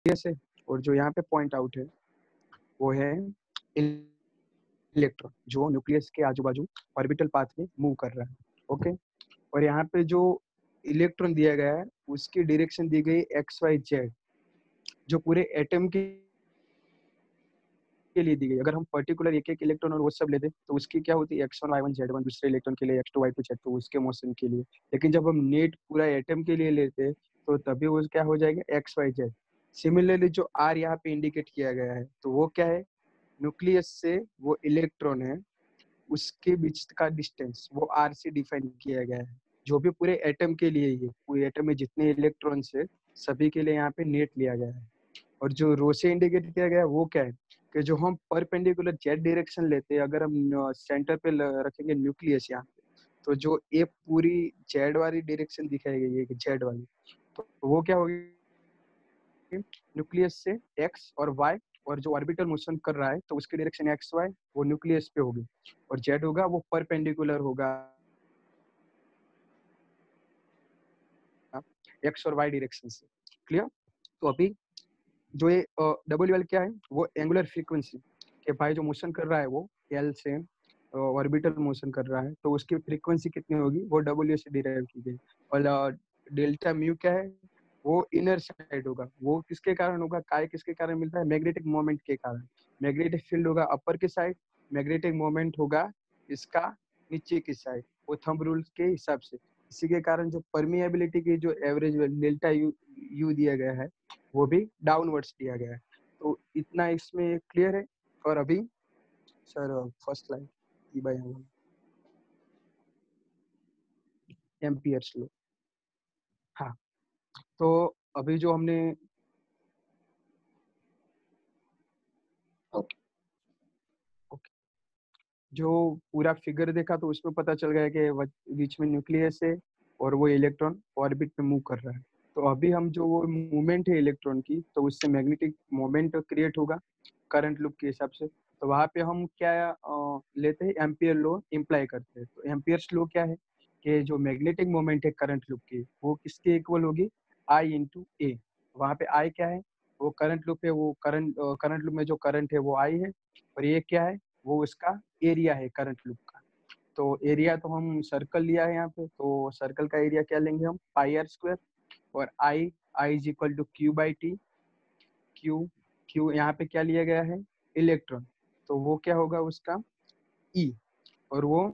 से, और जो यहाँ पे पॉइंट आउट है वो है इलेक्ट्रॉन, जो न्यूक्लियस के आजू बाजू ऑर्बिटल पाथ में मूव कर रहा है। ओके, और यहाँ पे जो इलेक्ट्रॉन दिया गया है उसकी डायरेक्शन दी गई XYZ, जो पूरे एटम के लिए दी गई। अगर हम पर्टिकुलर एक एक इलेक्ट्रॉन और वो सब लेते तो उसकी क्या होती है X1 Y1 Z1, दूसरे इलेक्ट्रॉन के लिए X2 Y2 Z2 उसके मोशन के लिए। लेकिन जब हम नेट पूरा एटम के लिए लेते तो तभी वो क्या हो जाएगा XYZ। सिमिलरली जो R यहाँ पे इंडिकेट किया गया है तो वो क्या है, न्यूक्लियस से वो इलेक्ट्रॉन है उसके बीच का डिस्टेंस वो R से डिफाइन किया गया है, जो भी पूरे एटम के लिए ही है। पूरे एटम में जितने इलेक्ट्रॉन्स है सभी के लिए यहाँ पे नेट लिया गया है। और जो रो से इंडिकेट किया गया है वो क्या है कि जो हम परपेंडिकुलर जेड डायरेक्शन लेते हैं, अगर हम सेंटर पे रखेंगे न्यूक्लियस यहाँ पे, तो जो ये पूरी जेड वाली डायरेक्शन दिखाई गई है जेड वाली, तो वो क्या होगी, न्यूक्लियस से एक्स और वाई, और जो ऑर्बिटल मोशन कर रहा है तो उसकी डायरेक्शन एक्स वाई वो न्यूक्लियस पे होगी, और जेड होगा वो परपेंडिकुलर होगा एक्स और वाई डायरेक्शन से। क्लियर? तो अभी जो ये डब्ल्यू क्या है, वो एंगुलर फ्रीक्वेंसी के भाई जो मोशन कर रहा है वो एल से ऑर्बिटल मोशन कर रहा है, तो उसकी फ्रीक्वेंसी कितनी होगी वो डब्ल्यू से डिराइव की गई। और डेल्टा म्यू क्या है, वो इनर साइड होगा। वो किसके कारण होगा, काय किसके कारण मिलता है, मैग्नेटिक मोमेंट के कारण। मैग्नेटिक फील्ड होगा अपर की साइड, मैग्नेटिक मोमेंट होगा इसका नीचे की साइड, वो थंब रूल के हिसाब से। इसी के कारण जो परमिएबिलिटी की जो एवरेज डेल्टा यू दिया गया है वो भी डाउनवर्ड्स दिया गया है। तो इतना इसमें क्लियर है। और अभी sir first line E by amperes लो। हाँ, तो अभी जो हमने ओके जो पूरा फिगर देखा तो उसमें पता चल गया कि बीच में न्यूक्लियस है और वो इलेक्ट्रॉन ऑर्बिट में मूव कर रहा है। तो अभी हम जो वो मूवमेंट है इलेक्ट्रॉन की, तो उससे मैग्नेटिक मोमेंट क्रिएट होगा करंट लूप के हिसाब से। तो वहाँ पे हम क्या लेते हैं, एम्पियर लॉ इम्प्लाई करते हैं। तो एम्पियर्स लॉ क्या है कि जो मैग्नेटिक मोमेंट है करंट लूप की वो किसके इक्वल होगी, आई इंटू ए। वहाँ पे आई क्या है, वो करंट लूप है, वो करंट लूप में जो करंट है वो आई है, और ये क्या है, वो उसका एरिया है करंट लूप का। तो एरिया तो हम सर्कल लिया है यहाँ पे, तो सर्कल का एरिया क्या लेंगे हम, पाई आर स्क्वायर। और I is equal to Q by T. Q यहाँ पे क्या लिया गया है, इलेक्ट्रॉन, तो वो क्या होगा उसका ई, और वो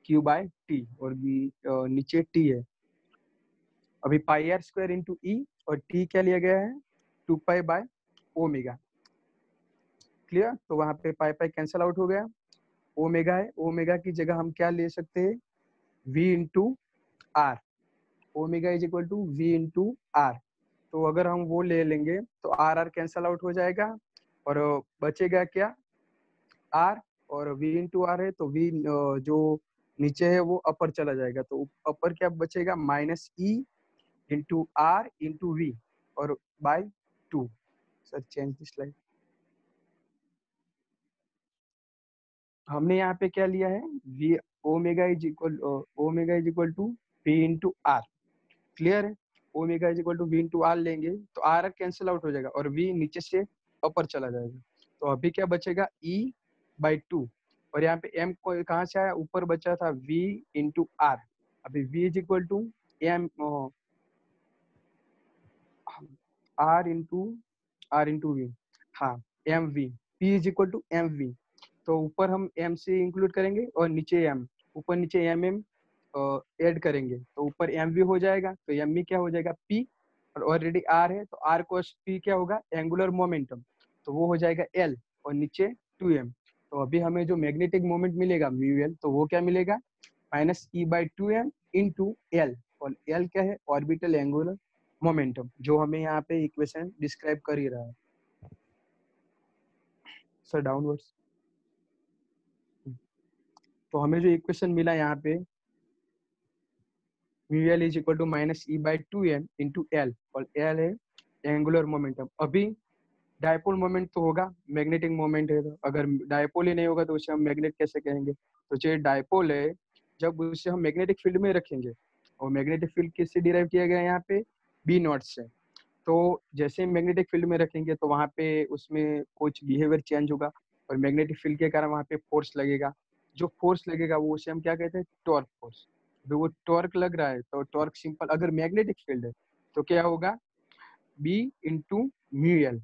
क्यू बाय टी, और नीचे टी है। अभी पाई आर स्क्वायर इंटू ई, और टी क्या लिया गया है, 2 पाई बाय ओमेगा। क्लियर? तो वहाँ पे पाई पाई कैंसल आउट हो गया, ओमेगा है, ओमेगा की जगह हम क्या ले सकते हैं, v into R. Omega is equal to v into R. तो अगर हम वो ले लेंगे तो आर आर कैंसल आउट हो जाएगा, और बचेगा क्या, आर, और v इंटू आर है तो v जो नीचे है वो अपर चला जाएगा, तो अपर क्या बचेगा, minus E into R into V, और by 2। Sir change this slide. हमने यहाँ पे क्या लिया है, v omega is equal to v into R. Clear है? Omega is equal to v into R लेंगे तो आर कैंसिल आउट हो जाएगा, और v नीचे से ऊपर चला जाएगा। तो अभी क्या बचेगा, e बाई 2, और यहाँ पे m को कहाँ से आया, ऊपर बचा था v इंटू आर। अभी v is equal to M R into V, हाँ M V, p is equal to M V. तो ऊपर हम m से इंक्लूड करेंगे और नीचे m, ऊपर नीचे mm ऐड करेंगे तो ऊपर mv हो जाएगा, तो mv क्या हो जाएगा, p, और ऑलरेडी r है तो r cos p क्या होगा, एंगुलर मोमेंटम, तो वो हो जाएगा l, और नीचे 2m। तो अभी हमें जो मैग्नेटिक मोमेंट मिलेगा म्यूएल, तो वो क्या मिलेगा, minus E by 2m into L, और एल क्या है, ऑर्बिटल एंगुलर मोमेंटम, जो हमें यहाँ पे इक्वेशन डिस्क्राइब कर ही रहा है। Sir downwards. तो हमें जो इक्वेशन मिला यहाँ पे, mu L is equal to minus E by 2m into L, और एल है एंगुलर मोमेंटम। अभी डायपोल मोमेंट तो होगा, मैग्नेटिक मोमेंट है, तो अगर डायपोल ही नहीं होगा तो उसे हम मैग्नेट कैसे कहेंगे। तो जो डायपोल है, जब उसे हम मैग्नेटिक फील्ड में रखेंगे, और मैग्नेटिक फील्ड किससे डिराइव किया गया है यहाँ पे, बी नॉट से। तो जैसे ही मैग्नेटिक फील्ड में रखेंगे तो वहाँ पे उसमें कुछ बिहेवियर चेंज होगा और मैग्नेटिक फील्ड के कारण वहाँ पे फोर्स लगेगा। जो फोर्स लगेगा वो उसे हम क्या कहते हैं, टॉर्क फोर्स। तो वो टॉर्क लग रहा है तो टॉर्क सिंपल, अगर मैग्नेटिक फील्ड है तो क्या होगा, बी इंटू म्यू एल।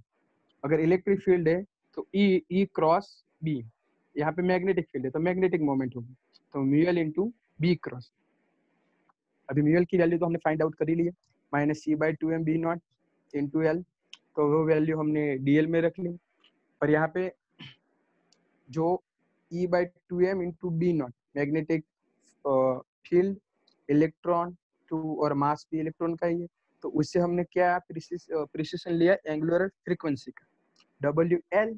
अगर इलेक्ट्रिक फील्ड है तो ई क्रॉस बी। यहाँ पे मैग्नेटिक फील्ड है तो मैग्नेटिक मोमेंट होगी, तो mu L into B cross. अभी म्यू एल की वैल्यू तो हमने फाइंड आउट कर ही ली है, -c/2m B not into L. तो वो वैल्यू हमने डीएल में रख ली। पर यहाँ पे जो E/2m into B naught magnetic field, electron टू और मास भी इलेक्ट्रॉन का ही है, तो उससे हमने क्या प्रिसिशन लिया, एंगुलर फ्रीक्वेंसी का। WL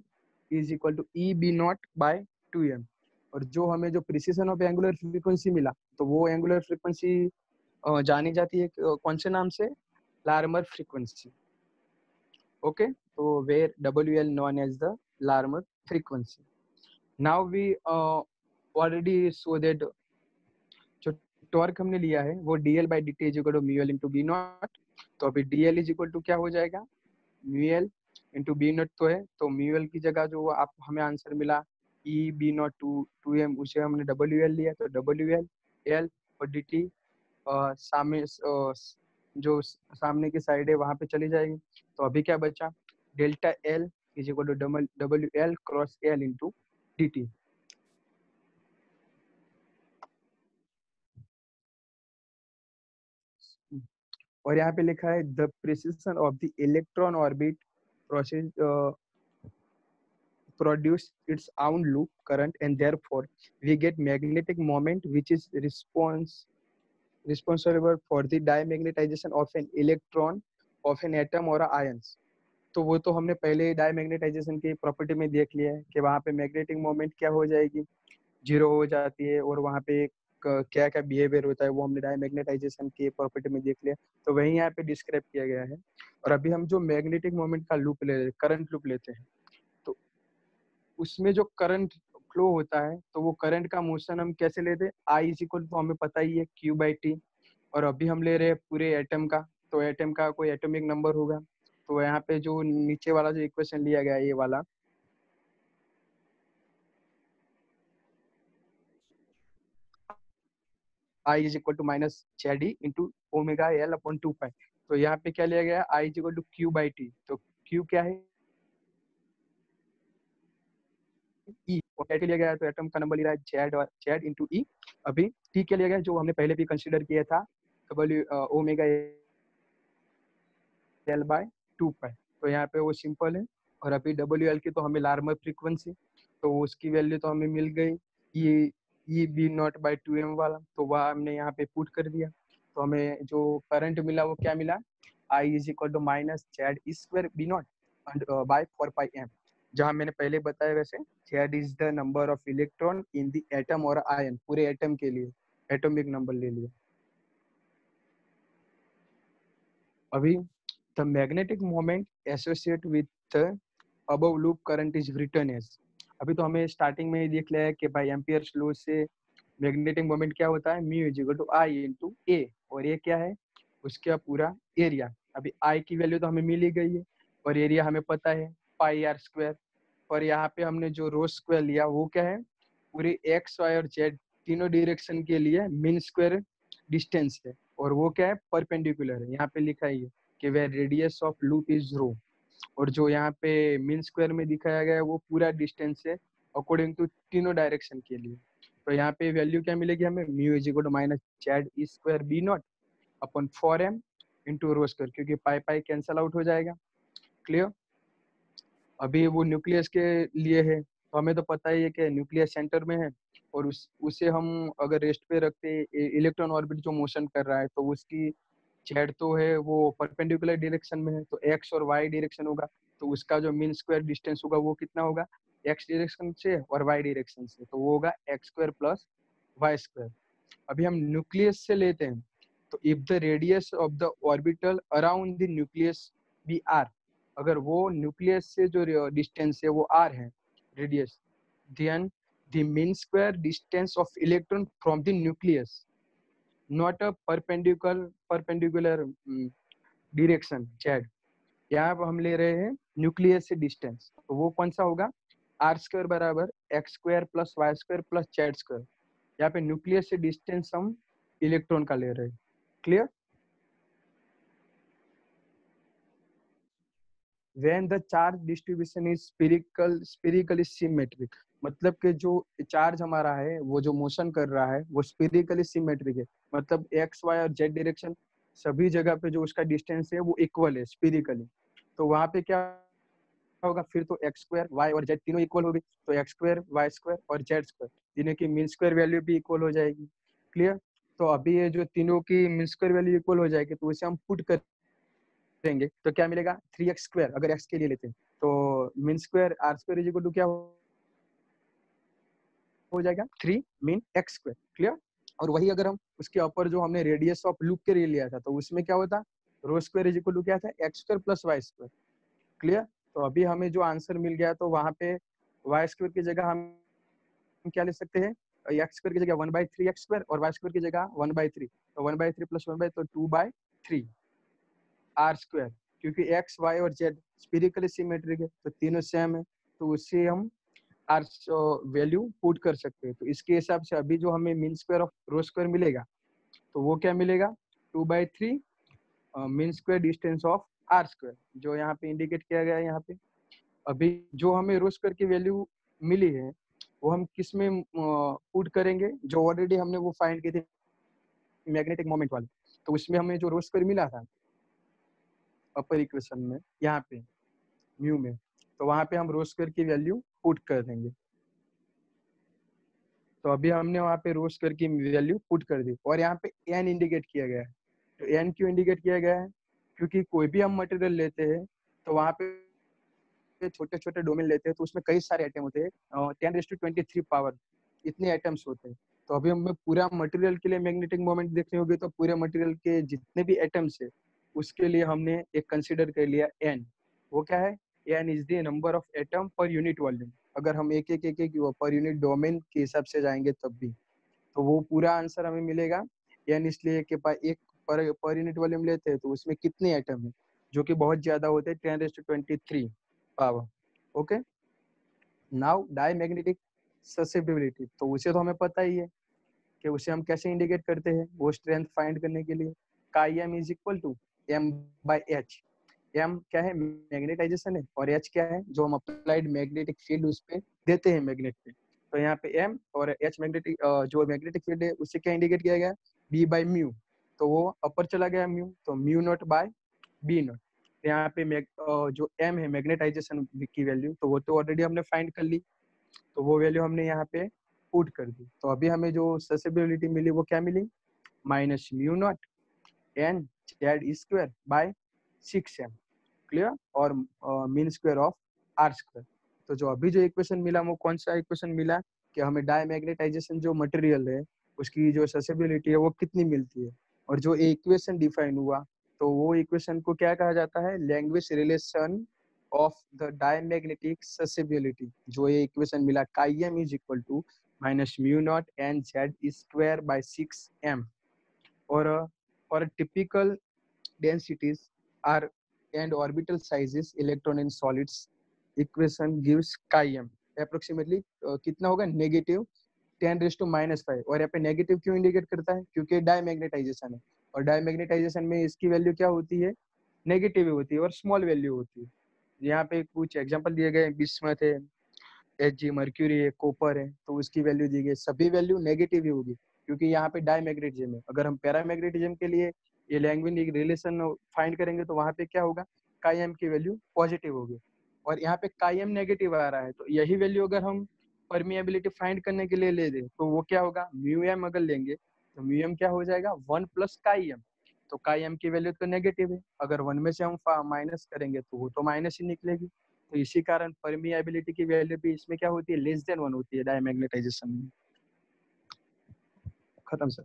is equal to E/B0/2m। और जो हमें जो प्रिसिशन ऑफ एंगुलर फ्रीक्वेंसी मिला, तो वो एंगुलर फ्रीक्वेंसी जानी जाती है कौन से नाम से, लार्मर फ्रीक्वेंसी। ओके, तो where WL known as the Larmor frequency. Now we already saw that जो टॉर्क हमने लिया है वो dl/dt is equal to mu L into B naught. तो अभी dl इज इक्वल टू क्या हो जाएगा, mu L into B naught तो है, तो म्यू एल की जगह जो आप हमें आंसर मिला E/B0 टू एम, उसे हमने WL लिया, तो WL एल और dt सामने जो सामने की साइड है वहां पे चली जाएगी। तो अभी क्या बचा, delta L is equal to WL cross L into dt। और यहाँ पे लिखा है the precision of the electron orbit process produce its own loop current, and therefore we get magnetic moment which is responsible for the dimagnetization of an electron of an atom or ions। तो वो तो हमने पहले डायमैग्नेटाइजेशन की property में देख लिया है कि वहाँ पे मैग्नेटिक मोमेंट क्या हो जाएगी, जीरो हो जाती है, और वहाँ पे क्या क्या बिहेवियर होता है वो हमने डायमैग्नेटाइजेशन की प्रॉपर्टी में देख लिया। तो वही यहाँ पे डिस्क्राइब किया गया है। और अभी हम जो मैग्नेटिक मोमेंट का लूप ले करंट लूप लेते हैं, तो उसमें जो करंट फ्लो होता है तो वो करंट का मोशन हम कैसे लेते हैं, आई इज इक्वल तो हमें पता ही है Q/T। और अभी हम ले रहे हैं पूरे एटम का, तो एटम का कोई एटॉमिक नंबर होगा। तो यहाँ पे जो नीचे वाला जो इक्वेशन लिया गया है ये वाला, I is equal to -ZD into omega L upon 2 pi. तो यहाँ पे क्या लिया गया है, आई इज इक्वल टू Q/T। तो Q क्या है, E। और क्या के लिया गया है, तो एटम का नंबर लिया है Z इंटू E। अभी T के लिया गया जो हमने पहले भी कंसिडर किया था, W ओमेगा L/2 पाई। तो यहाँ पे वो सिंपल है। और अभी WL की तो हमें लार्मर फ्रीक्वेंसी, तो उसकी वैल्यू तो हमें मिल गई, ये E/B0/2m वाला, तो वह हमने यहाँ पे पुट कर दिया। तो हमें जो करंट मिला वो क्या मिला, I is equal to -Z²B0/4πm। जहाँ मैंने पहले बताया वैसे Z is the number of electron in the atom और आयन, पूरे एटम के लिए एटॉमिक नंबर ले लिया। अभी the magnetic moment associated with the above loop current is written as। अभी तो हमें स्टार्टिंग में ही देख लिया है कि भाई एम्पियर्स लॉ से मैग्नेटिक मोमेंट क्या होता है, mu is equal to I into A. और ये क्या है, उसका पूरा एरिया। अभी आई की वैल्यू तो हमें मिल ही गई है और एरिया हमें पता है πr²। और यहाँ पे हमने जो रो स्क्वायर लिया वो क्या है, पूरे एक्स वाई और जेड तीनों डायरेक्शन के लिए मीन स्क्वायर डिस्टेंस है, और वो क्या है, परपेंडिकुलर है। यहाँ पे लिखा है कि वे रेडियस ऑफ लूप इज रो। और जो यहाँ पे मीन स्क्वायर में दिखाया गया है वो पूरा डिस्टेंस है अकॉर्डिंग टू तीनों डायरेक्शन के लिए। तो यहाँ पे वैल्यू क्या मिलेगी हमें, mu is equal to -Z²B0 upon 4m into rho square, क्योंकि पाई पाई कैंसल आउट हो जाएगा। क्लियर। अभी वो न्यूक्लियस के लिए है, तो हमें तो पता ही है कि न्यूक्लियस सेंटर में है, और उसे हम अगर रेस्ट पे रखते, इलेक्ट्रॉन ऑर्बिट जो मोशन कर रहा है तो उसकी जेड तो है वो परपेंडिकुलर डायरेक्शन में है, तो एक्स और वाई डायरेक्शन होगा। तो उसका जो मीन स्क्वायर डिस्टेंस होगा वो कितना होगा, एक्स डायरेक्शन से और वाई डायरेक्शन से, तो वो होगा x² प्लस y²। अभी हम न्यूक्लियस से लेते हैं, तो if the radius of the orbital around the nucleus be R, अगर वो न्यूक्लियस से जो डिस्टेंस है वो आर है radius, then the mean square distance of electron from the nucleus, not a perpendicular direction z, यहाँ पर हम ले रहे हैं न्यूक्लियस से डिस्टेंस, तो वो कौन सा होगा, r² बराबर x² plus y² plus z²। यहाँ पे न्यूक्लियस से डिस्टेंस हम इलेक्ट्रॉन का ले रहे हैं। Clear? When the charge distribution is spherically symmetric, मतलब कि जो चार्ज हमारा है वो जो मोशन कर रहा है वो स्पेरिकली सिमेट्रिक है, मतलब एक्स वाई और जेड डायरेक्शन सभी जगह पे जो उसका डिस्टेंस है वो इक्वल है स्पेरिकली। तो वहां पे क्या होगा, फिर तो x² y और z तीनों इक्वल होगी, तो x² y² और z² तीनों की मीन स्क्वायर वैल्यू भी इक्वल हो जाएगी। क्लियर? तो अभी ये जो तीनों की मीन स्क्वायर वैल्यू इक्वल हो जाएगी तो उसे हम पुट करेंगे तो क्या मिलेगा, 3x² अगर x के लिए लेते हैं तो mean square r² is equal to क्या हो जाएगा, 3 मीन x²। क्लियर? और वही अगर हम उसके ऊपर जो हमने रेडियस ऑफ लूप के लिए लिया था तो उसमें क्या होता, ρ² इज इक्वल टू क्या था, x² प्लस y²। क्लियर? तो अभी हमें जो आंसर मिल गया तो वहां पे y² की जगह हम क्या ले सकते हैं, x² की जगह 1/3x² और y² की जगह 1/3, तो 1/3 प्लस 1/3 तो 2/3 r², क्योंकि x y और z स्फेरिकली सिमेट्रिक है तो तीनों सेम है, तो उससे हम आर वैल्यू पुट कर सकते हैं। तो इसके हिसाब से अभी जो हमें मीन स्क्वायर ऑफ ρ² मिलेगा तो वो क्या मिलेगा, 2/3 mean square distance of r², जो यहाँ पे इंडिकेट किया गया है यहाँ पे। अभी जो हमें ρ² की वैल्यू मिली है वो हम किस में पुट करेंगे, जो ऑलरेडी हमने वो फाइंड की थी मैग्नेटिक मोमेंट वाली, तो उसमें हमें जो ρ² मिला था अपर इक्वेशन में यहाँ पे म्यू में, तो वहां पे हम ρ² की वैल्यू पुट कर देंगे। तो अभी हमने वहाँ पे ρ² की वैल्यू पुट कर दी और यहाँ पे n इंडिकेट किया गया है। तो n क्यों इंडिकेट किया गया है, क्योंकि कोई भी हम मटेरियल लेते हैं तो वहाँ पे छोटे छोटे डोमेन लेते हैं तो उसमें कई सारे आइटम होते हैं, 10⁻23 पावर इतने आइटम्स होते हैं। तो अभी हमें पूरा मटेरियल के लिए मैग्नेटिक मोमेंट देखनी होगी तो पूरे मटेरियल के जितने भी एटम्स है उसके लिए हमने एक कंसिडर कर लिया n। वो क्या है, n is the number of atom per unit volume. अगर हम एक एक पर यूनिट डोमेन के हिसाब से जाएंगे तब भी, तो वो पूरा आंसर हमें मिलेगा n, इसलिए कि एक पर यूनिट वॉल्यूम लेते हैं तो उसमें कितने एटम है, जो कि बहुत ज्यादा होते हैं, 10⁻23 power. Okay, now diamagnetic susceptibility, तो उसे तो हमें पता ही है कि उसे हम कैसे इंडिकेट करते हैं, वो स्ट्रेंथ फाइंड करने के लिए chi m is equal to m/h। m क्या है, मैग्नेटाइजेशन है, और h क्या है, जो हम अप्लाइड मैग्नेटिक फील्ड उस पे देते हैं मैग्नेट पे। तो यहाँ पे m और h मैग्नेटिक जो मैग्नेटिक फील्ड है उससे क्या इंडिकेट किया गया, b/μ, तो वो अपर चला गया म्यू, तो μ0/b0। यहाँ पे जो m है मैग्नेटाइजेशन की वैल्यू, तो वो तो ऑलरेडी हमने फाइंड कर ली, तो वो वैल्यू हमने यहाँ पे पुट कर दी। तो अभी हमें जो ससेप्टिबिलिटी मिली वो क्या मिली, -μ0 n z²/6m। क्लियर? और मीन स्क्वायर ऑफ r²। तो जो अभी जो इक्वेशन मिला वो कौन सा इक्वेशन मिला, कि हमें डायमैग्नेटाइजेशन जो मटेरियल है उसकी जो ससेप्टिबिलिटी है वो कितनी मिलती है, और जो इक्वेशन डिफाइन हुआ तो वो इक्वेशन को क्या कहा जाता है, Langevin relation of the diamagnetic susceptibility. जो ये इक्वेशन मिला chi m is equal to -μ0 n z²/6m। और for typical densities are and orbital sizes electron in solids, equation gives chi m approximately कितना होगा, -10⁻⁻⁵। और यहाँ पे नेगेटिव क्यों इंडिकेट करता है, क्योंकि डायमैग्नेटाइजेशन है, और डायमैग्नेटाइजेशन में इसकी वैल्यू क्या होती है, नेगेटिव होती है और स्मॉल वैल्यू होती है। यहाँ पे कुछ एग्जांपल दिए गए, बिस्मथ है, Hg मर्क्यूरी है, कॉपर है, तो उसकी वैल्यू दी गई, सभी वैल्यू नेगेटिव ही होगी क्योंकि यहाँ पे डायमैग्नेटिज्म है। अगर हम पैरामैग्नेटिज्म के लिए ये लैंग्वेज रिलेशन फाइंड करेंगे तो वहाँ पे क्या होगा, काई m की वैल्यू पॉजिटिव होगी, और यहाँ पे काई m नेगेटिव आ रहा है, तो यही वैल्यू अगर हम परमिएबिलिटी फाइंड करने के लिए ले दें तो वो क्या होगा, μm अगर लेंगे तो μm क्या हो जाएगा, 1 प्लस काई m। तो काई m की वैल्यू तो नेगेटिव है, अगर 1 में से हम माइनस करेंगे तो वो तो माइनस ही निकलेगी। तो इसी कारण परमिएबिलिटी की वैल्यू भी इसमें क्या होती है, लेस देन 1 होती है डायमैग्नेटाइजेशन में। खत्म सर।